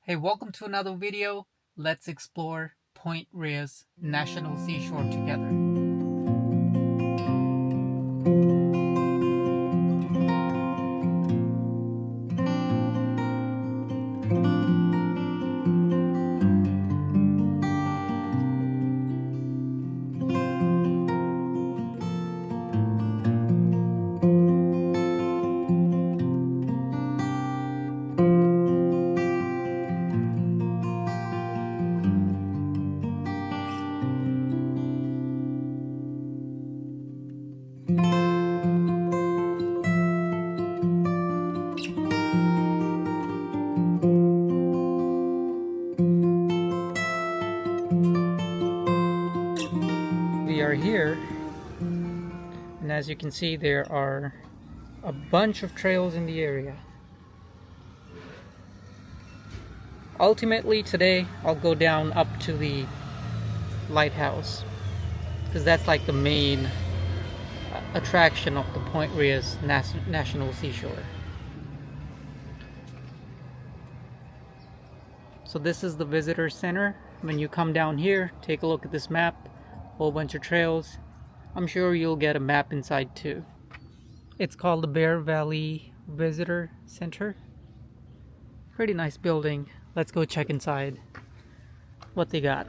Hey, welcome to another video. Let's explore Point Reyes National Seashore together. We are here, and as you can see, there are a bunch of trails in the area. Ultimately, today I'll go down up to the lighthouse because that's like the main attraction of the Point Reyes National Seashore. So this is the visitor center. When you come down here, take a look at this map. Whole bunch of trails. I'm sure you'll get a map inside too. It's called the Bear Valley Visitor Center. Pretty nice building. Let's go check inside what they got.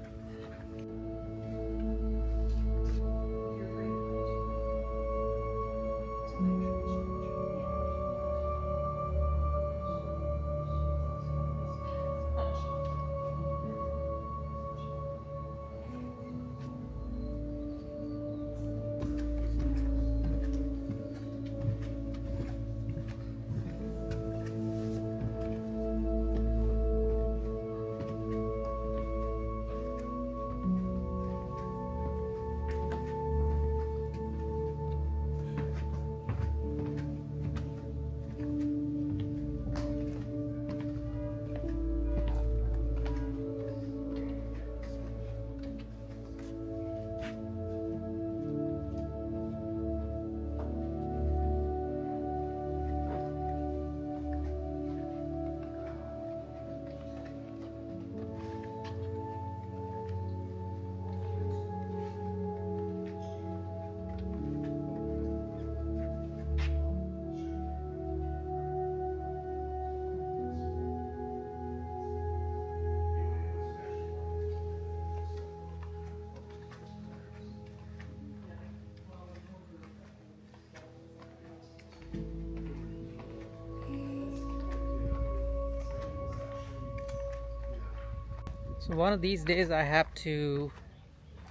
So one of these days I have to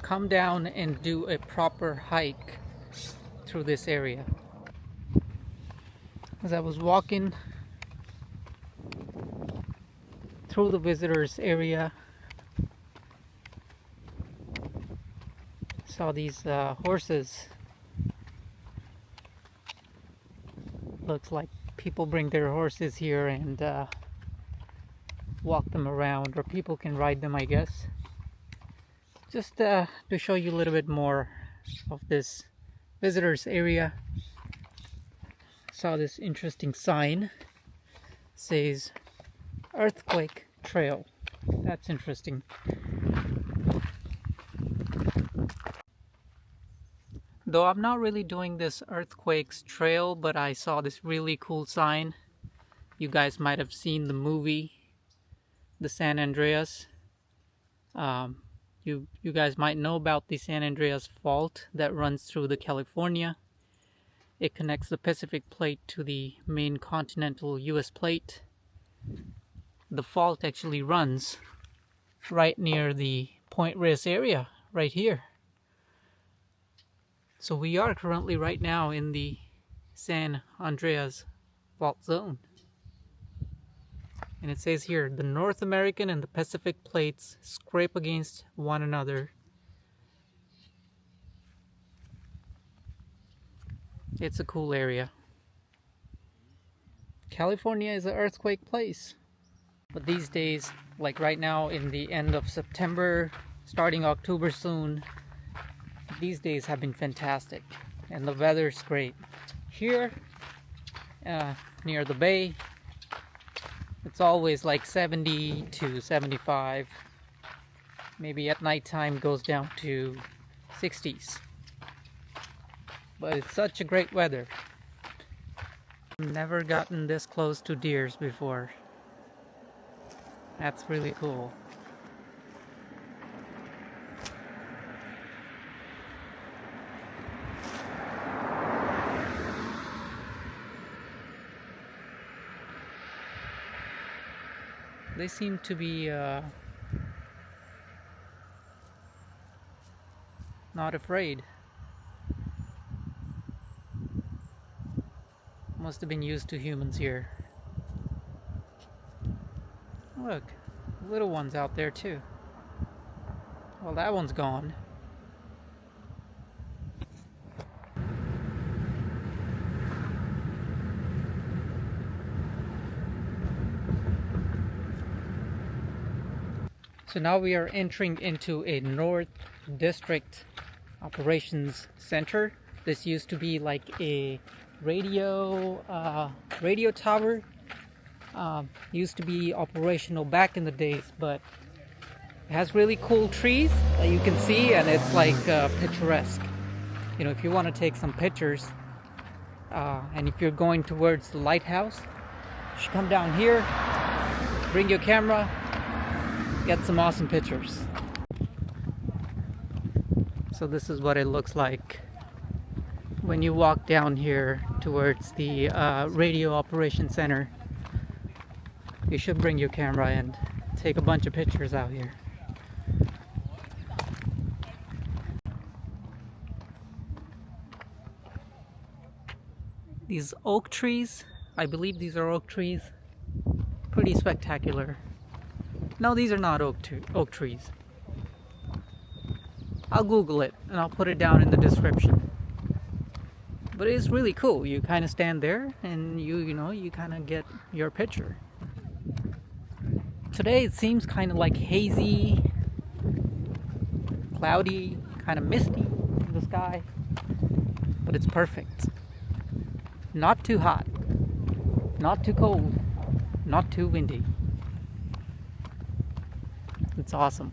come down and do a proper hike through this area. As I was walking through the visitors area, saw these horses. Looks like people bring their horses here and walk them around, or people can ride them, I guess. Just to show you a little bit more of this visitors area. Saw this interesting sign. It says Earthquake Trail. That's interesting. Though I'm not really doing this Earthquakes Trail, but I saw this really cool sign. You guys might have seen the movie the San Andreas. You guys might know about the San Andreas Fault that runs through the California. It connects the Pacific Plate to the main continental US plate. The fault actually runs right near the Point Reyes area, right here. So we are currently right now in the San Andreas Fault Zone. And it says here, the North American and the Pacific plates scrape against one another. It's a cool area. California is an earthquake place. But these days, like right now in the end of September, starting October soon, these days have been fantastic. And the weather's great. Here, near the bay, It's always like 70 to 75. Maybe at nighttime goes down to 60s. But it's such a great weather. Never gotten this close to deers before. That's really cool. They seem to be not afraid. Must have been used to humans here. Look, little ones out there too. Well, that one's gone. So now we are entering into a North District Operations Center. This used to be like a radio tower. Used to be operational back in the days, but it has really cool trees that you can see, and it's like picturesque. You know, if you want to take some pictures, and if you're going towards the lighthouse, you should come down here, bring your camera, get some awesome pictures. So this is what it looks like when you walk down here towards the Radio Operations Center. You should bring your camera and take a bunch of pictures out here. These oak trees, I believe these are oak trees, pretty spectacular. No, these are not oak trees. I'll Google it and I'll put it down in the description. But it's really cool. You kind of stand there and you kind of get your picture. Today it seems kind of like hazy, cloudy, kind of misty in the sky. But it's perfect. Not too hot, not too cold, not too windy. It's awesome.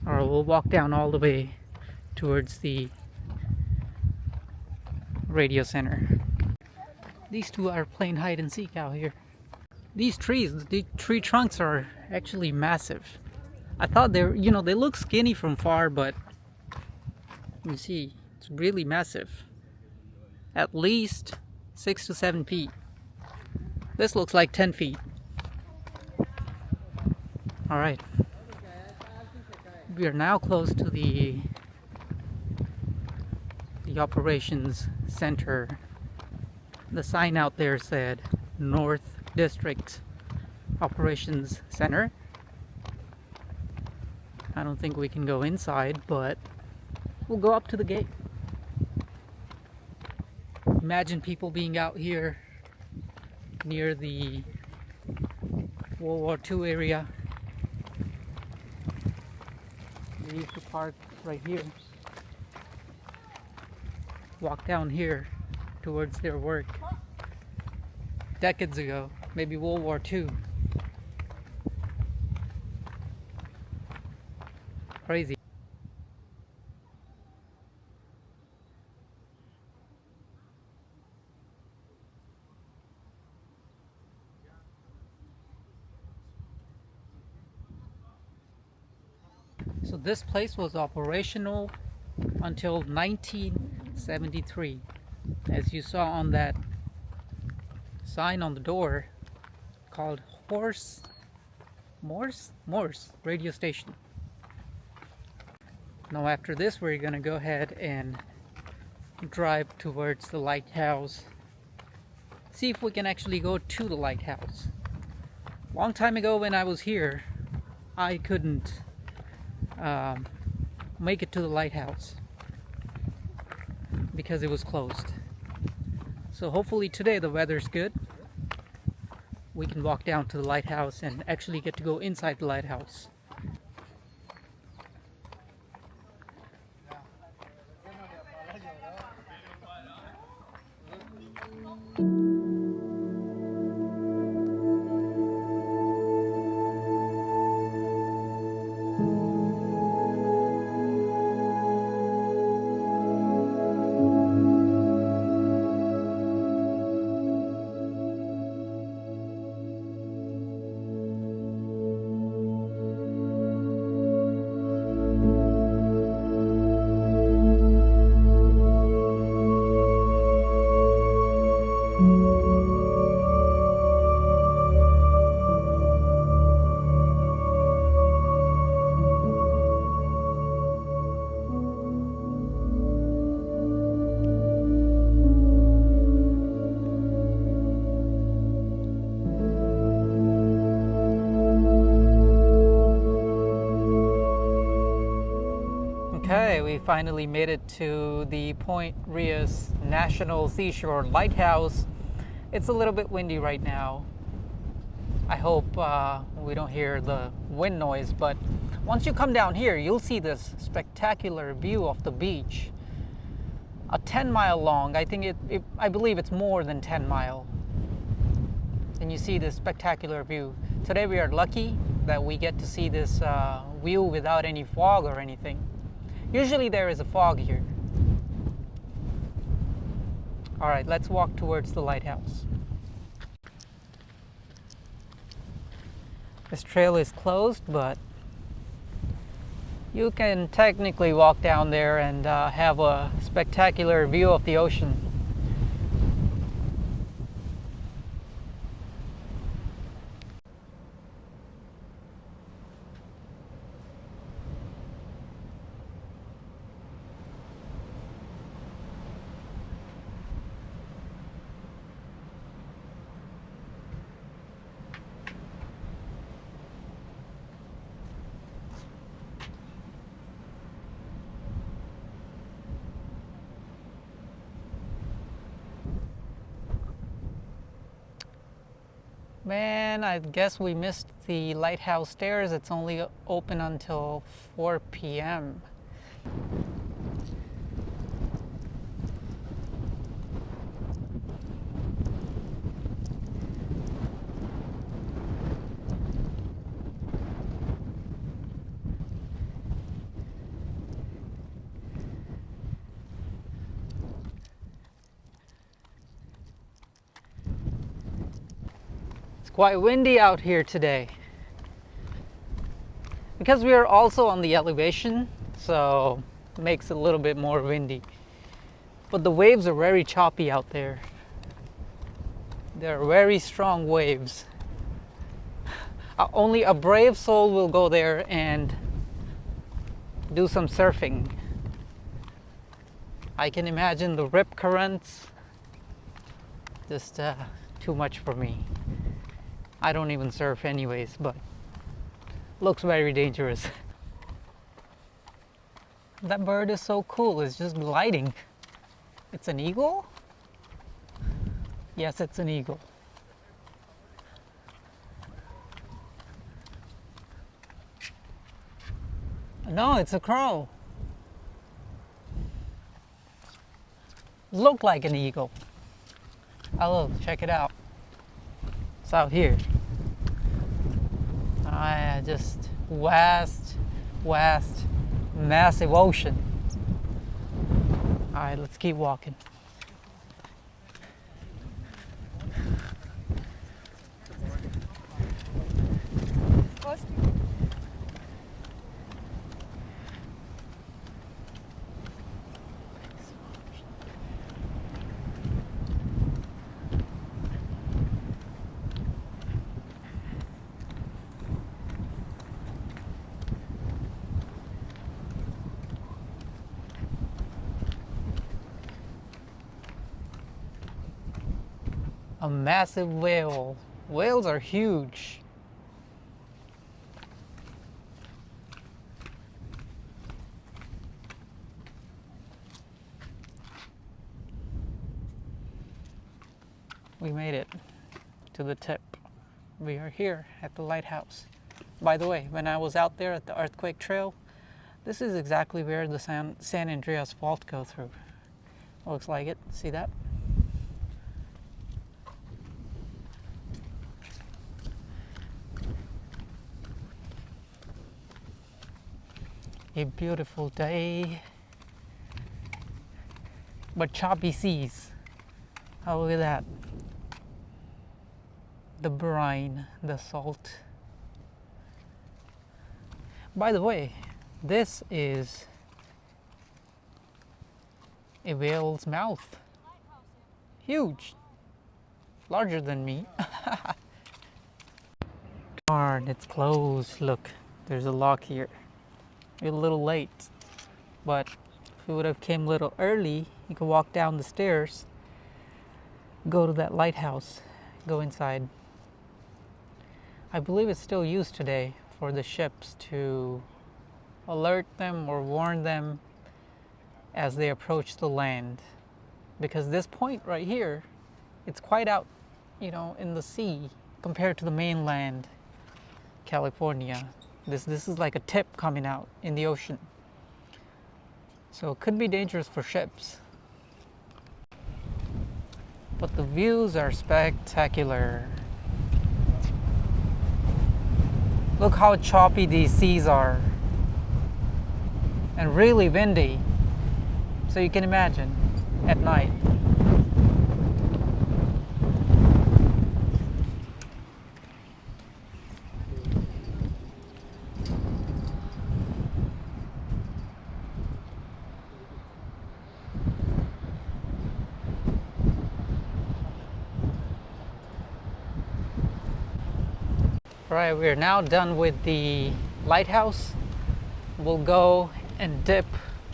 Alright, we'll walk down all the way towards the radio center. These two are playing hide and seek out here. These trees, the tree trunks are actually massive. I thought they look skinny from far, but you see, it's really massive. At least 6 to 7 feet. This looks like 10 feet. Alright. We are now close to the operations center. The sign out there said North District Operations Center. I don't think we can go inside, but we'll go up to the gate. Imagine people being out here near the World War II area. They used to park right here. Walk down here towards their work. Decades ago, maybe World War II. Crazy. So this place was operational until 1973. As you saw on that sign on the door called Morse radio station. Now after this we're gonna go ahead and drive towards the lighthouse. See if we can actually go to the lighthouse. Long time ago when I was here, I couldn't make it to the lighthouse because it was closed. So hopefully today the weather's good. We can walk down to the lighthouse and actually get to go inside the lighthouse. we finally made it to the Point Reyes National Seashore Lighthouse. It's a little bit windy right now. I hope we don't hear the wind noise, but once you come down here, you'll see this spectacular view of the beach. A 10-mile long, I believe it's more than 10 mile. And you see this spectacular view. Today we are lucky that we get to see this view without any fog or anything. Usually there is a fog here. All right, let's walk towards the lighthouse. This trail is closed, but you can technically walk down there and have a spectacular view of the ocean. Man, I guess we missed the lighthouse stairs. It's only open until 4 p.m. Quite windy out here today because we are also on the elevation, so it makes it a little bit more windy, but the waves are very choppy out there. They're very strong waves. Only a brave soul will go there and do some surfing. I can imagine the rip currents. Just too much for me. I don't even surf anyways, but looks very dangerous. That bird is so cool, it's just gliding. It's an eagle? Yes, it's an eagle. No, it's a crow. Look like an eagle. Hello, check it out. It's out here. Just vast, massive ocean. All right, let's keep walking. A massive whale. Whales are huge. We made it to the tip. We are here at the lighthouse. By the way, when I was out there at the earthquake trail, this is exactly where the San Andreas fault goes through. Looks like it. See that? A beautiful day, but choppy seas. Oh, look at that. The brine, the salt. By the way, this is a whale's mouth. Huge. Larger than me. Darn, it's closed. Look, there's a lock here. We're a little late, but if we would have came a little early, you could walk down the stairs, go to that lighthouse, go inside. I believe it's still used today for the ships to alert them or warn them as they approach the land, because this point right here, it's quite out, in the sea compared to the mainland, California. This is like a tip coming out in the ocean, so it could be dangerous for ships. But the views are spectacular. Look how choppy these seas are, and really windy, so you can imagine at night. Alright, we're now done with the lighthouse. We'll go and dip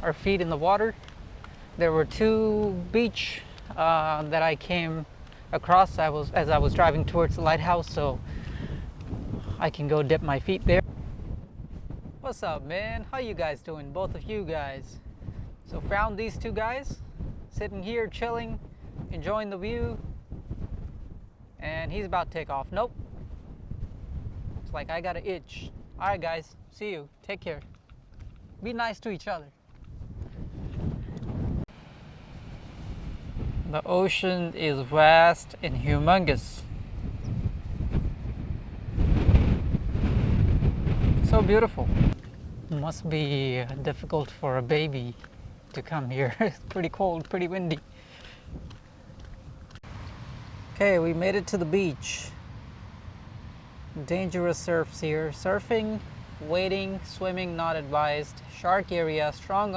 our feet in the water. There were two beach that I came across as I was driving towards the lighthouse, so I can go dip my feet there. What's up, man? How you guys doing? Both of you guys. So found these two guys sitting here chilling, enjoying the view, and he's about to take off. Nope. It's like I got an itch. Alright guys, see you. Take care. Be nice to each other. The ocean is vast and humongous. So beautiful. Must be difficult for a baby to come here. It's pretty cold, pretty windy. Okay, we made it to the beach. Dangerous surfs here. Surfing, wading, swimming not advised. Shark area, strong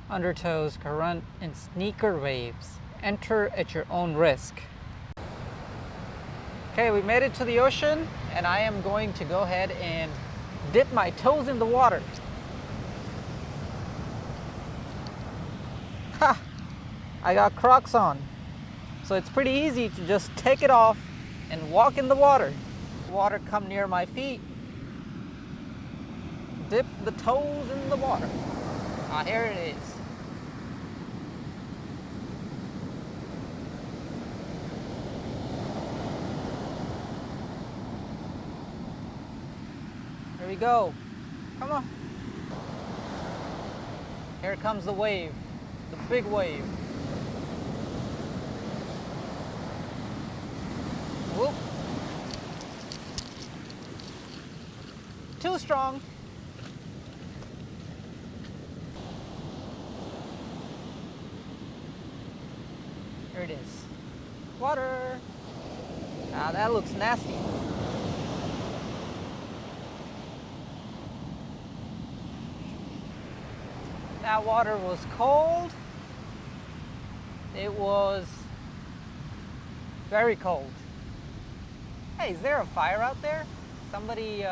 undertows, current, and sneaker waves. Enter at your own risk. Okay, we made it to the ocean, and I am going to go ahead and dip my toes in the water. Ha! I got Crocs on, so it's pretty easy to just take it off and walk in the water. Water come near my feet. Dip the toes in the water. Ah, here it is. Here we go. Come on. Here comes the wave, the big wave. Whoop. Too strong. Here it is. Water. Ah, that looks nasty. That water was cold. It was very cold. Hey, is there a fire out there? Somebody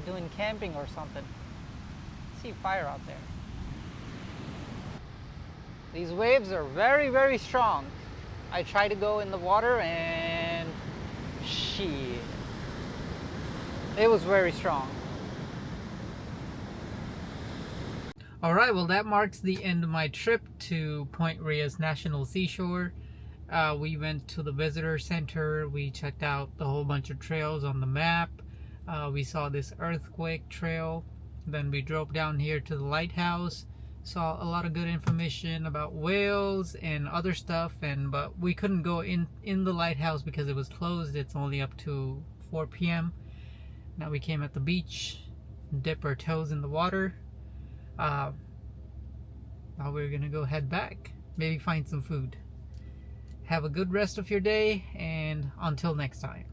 doing camping or something. I see fire out there. These waves are very, very strong. I tried to go in the water and shit. It was very strong. Alright, well that marks the end of my trip to Point Reyes National Seashore. We went to the visitor center. We checked out the whole bunch of trails on the map. We saw this earthquake trail. Then we drove down here to the lighthouse. Saw a lot of good information about whales and other stuff, but we couldn't go in the lighthouse because it was closed. It's only up to 4 p.m. Now we came at the beach, dip our toes in the water. Now we're gonna go head back, maybe find some food. Have a good rest of your day, and until next time.